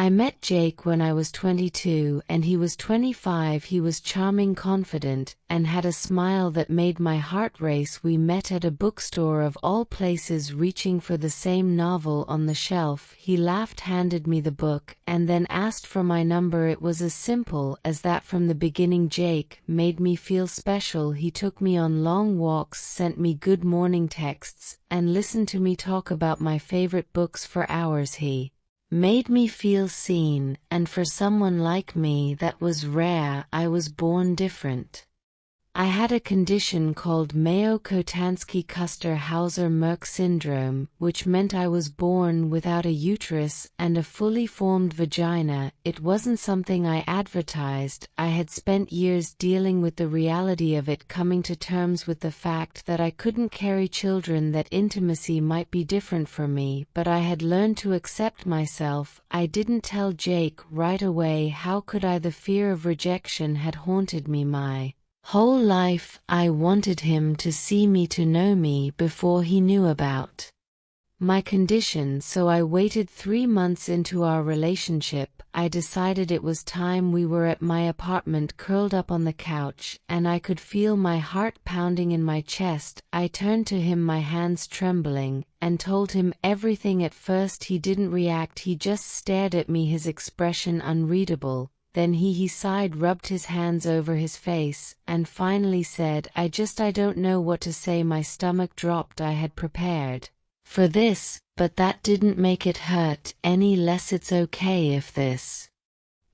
I met Jake when I was 22 and he was 25. He was charming, confident, and had a smile that made my heart race. We met at a bookstore of all places, reaching for the same novel on the shelf. He laughed, handed me the book, and then asked for my number. It was as simple as that from the beginning. Jake made me feel special. He took me on long walks, sent me good morning texts, and listened to me talk about my favorite books for hours. He made me feel seen, and for someone like me that was rare. I was born different. I had a condition called Mayo-Kotansky-Kuster-Hauser-Merck syndrome, which meant I was born without a uterus and a fully formed vagina. It wasn't something I advertised. I had spent years dealing with the reality of it, coming to terms with the fact that I couldn't carry children, that intimacy might be different for me, but I had learned to accept myself. I didn't tell Jake right away. How could I? The fear of rejection had haunted me my whole life. I wanted him to see me, to know me before he knew about my condition, so I waited 3 months into our relationship. I decided it was time. We were at my apartment, curled up on the couch, and I could feel my heart pounding in my chest. I turned to him, my hands trembling, and told him everything. At first he didn't react. He just stared at me, his expression unreadable. Then he sighed, rubbed his hands over his face, and finally said, I don't know what to say. My stomach dropped. I had prepared for this, but that didn't make it hurt any less. It's okay if this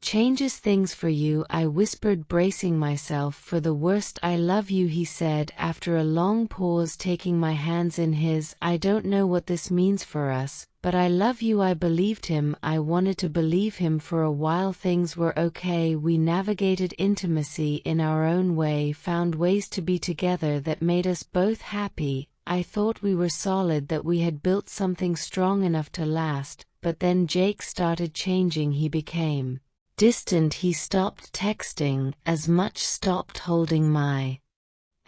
changes things for you, I whispered, bracing myself for the worst. I love you, he said after a long pause, taking my hands in his. I don't know what this means for us, but I love you. I believed him. I wanted to believe him. For a while things were okay. We navigated intimacy in our own way, found ways to be together that made us both happy. I thought we were solid, that we had built something strong enough to last, but then Jake started changing. He became distant. He stopped texting as much, stopped holding my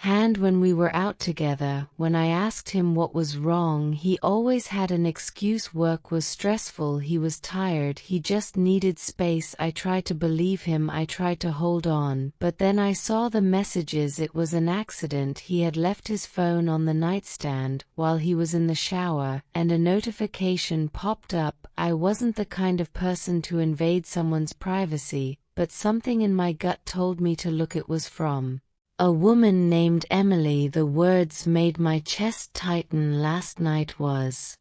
hand when we were out together. When I asked him what was wrong, he always had an excuse. Work was stressful, he was tired, he just needed space. I tried to believe him, I tried to hold on, but then I saw the messages. It was an accident. He had left his phone on the nightstand while he was in the shower, and a notification popped up. I wasn't the kind of person to invade someone's privacy, but something in my gut told me to look. It was from a woman named Emily. The words made my chest tighten. Last night was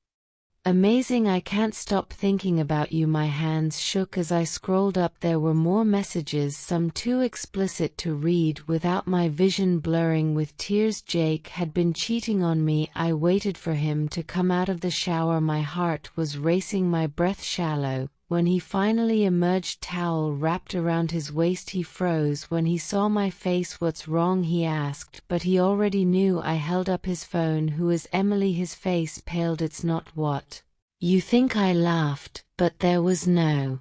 amazing. I can't stop thinking about you. My hands shook as I scrolled up. There were more messages, some too explicit to read without my vision blurring with tears. Jake had been cheating on me. I waited for him to come out of the shower. My heart was racing, my breath shallow. When he finally emerged, towel wrapped around his waist, he froze when he saw my face. What's wrong, he asked, but he already knew. I held up his phone. Who is Emily? His face paled. It's not what you think. I laughed, but there was no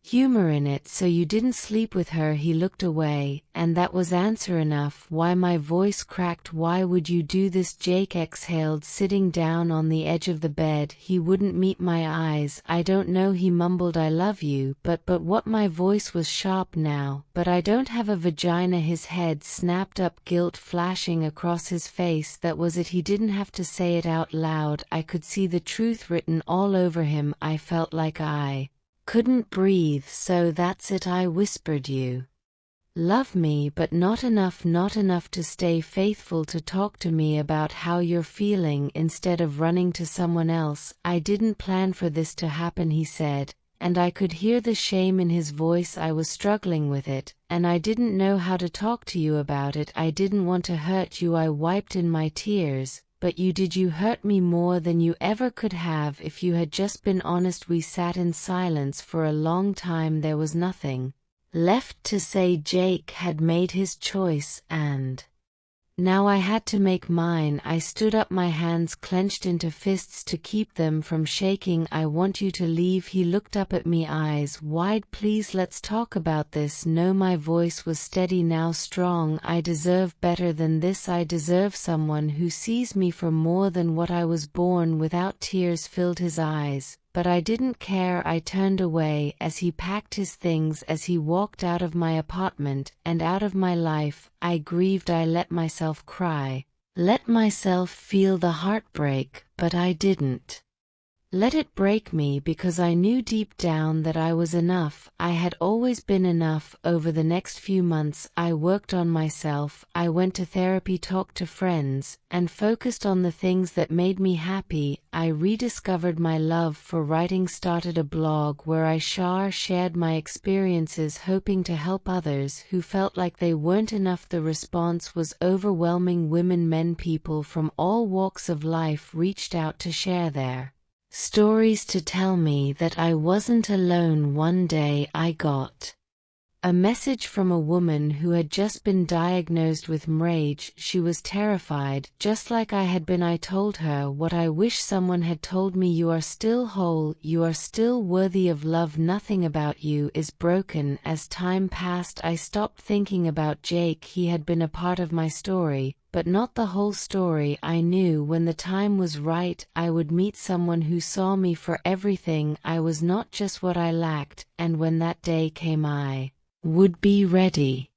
humor in it. So you didn't sleep with her? He looked away, and that was answer enough. Why? My voice cracked. Why would you do this? Jake exhaled, sitting down on the edge of the bed. He wouldn't meet my eyes. I don't know, he mumbled. I love you, but what? My voice was sharp now. But I don't have a vagina. His head snapped up, guilt flashing across his face. That was it. He didn't have to say it out loud. I could see the truth written all over him. I felt like I couldn't breathe. So that's it, I whispered. You love me, but not enough to stay faithful, to talk to me about how you're feeling instead of running to someone else. I didn't plan for this to happen, he said, and I could hear the shame in his voice. I was struggling with it, and I didn't know how to talk to you about it. I didn't want to hurt you. I wiped in my tears. But you did. You hurt me more than you ever could have if you had just been honest. We sat in silence for a long time. There was nothing left to say. Jake had made his choice, and now I had to make mine. I stood up, my hands clenched into fists to keep them from shaking. I want you to leave. He looked up at me, eyes wide. Please, let's talk about this. No, my voice was steady now, strong. I deserve better than this. I deserve someone who sees me for more than what I was born without. Tears filled his eyes, but I didn't care. I turned away as he packed his things, as he walked out of my apartment and out of my life. I grieved. I let myself cry, let myself feel the heartbreak, but I didn't let it break me, because I knew deep down that I was enough. I had always been enough. Over the next few months, I worked on myself. I went to therapy, talked to friends, and focused on the things that made me happy. I rediscovered my love for writing, started a blog where I shared my experiences, hoping to help others who felt like they weren't enough. The response was overwhelming. Women, men, people from all walks of life reached out to share their stories, to tell me that I wasn't alone. One day I got a message from a woman who had just been diagnosed with rage. She was terrified, just like I had been. I told her what I wish someone had told me: you are still whole, you are still worthy of love, nothing about you is broken. As time passed, I stopped thinking about Jake. He had been a part of my story, but not the whole story. I knew when the time was right, I would meet someone who saw me for everything I was, not just what I lacked, and when that day came, I would be ready.